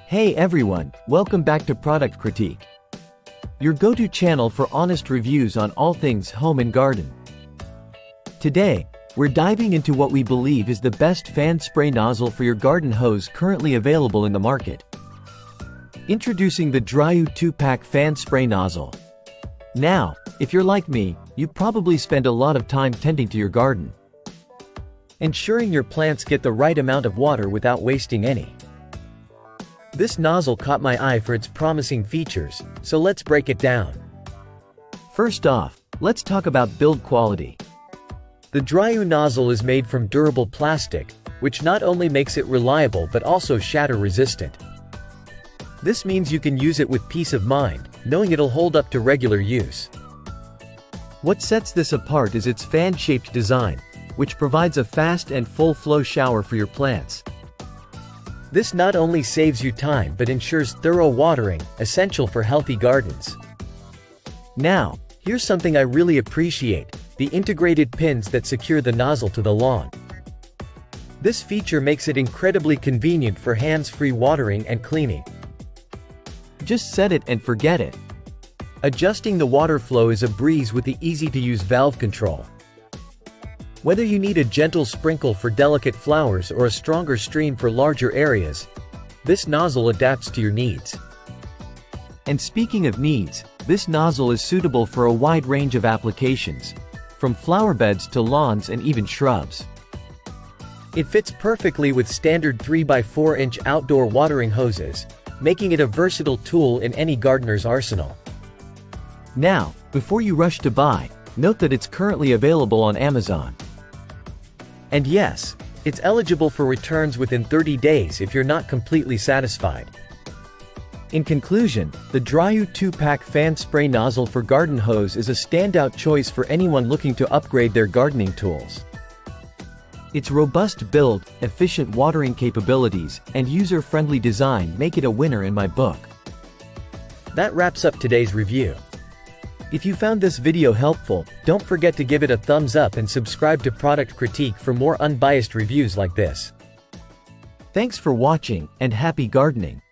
Hey everyone, welcome back to Product Critique, your go-to channel for honest reviews on all things home and garden. Today, we're diving into what we believe is the best fan spray nozzle for your garden hose currently available in the market. Introducing the Dreyoo 2-pack fan spray nozzle. Now, if you're like me, you probably spend a lot of time tending to your garden, ensuring your plants get the right amount of water without wasting any. This nozzle caught my eye for its promising features, so let's break it down. First off, let's talk about build quality. The Dreyoo nozzle is made from durable plastic, which not only makes it reliable but also shatter-resistant. This means you can use it with peace of mind, knowing it'll hold up to regular use. What sets this apart is its fan-shaped design, which provides a fast and full-flow shower for your plants. This not only saves you time but ensures thorough watering, essential for healthy gardens. Now, here's something I really appreciate: the integrated pins that secure the nozzle to the lawn. This feature makes it incredibly convenient for hands-free watering and cleaning. Just set it and forget it. Adjusting the water flow is a breeze with the easy-to-use valve control. Whether you need a gentle sprinkle for delicate flowers or a stronger stream for larger areas, this nozzle adapts to your needs. And speaking of needs, this nozzle is suitable for a wide range of applications, from flower beds to lawns and even shrubs. It fits perfectly with standard 3x4-inch outdoor watering hoses, making it a versatile tool in any gardener's arsenal. Now, before you rush to buy, note that it's currently available on Amazon. And yes, it's eligible for returns within 30 days if you're not completely satisfied. In conclusion, the Dreyoo 2-pack fan spray nozzle for garden hose is a standout choice for anyone looking to upgrade their gardening tools. Its robust build, efficient watering capabilities, and user-friendly design make it a winner in my book. That wraps up today's review. If you found this video helpful, don't forget to give it a thumbs up and subscribe to Product Critique for more unbiased reviews like this. Thanks for watching, and happy gardening!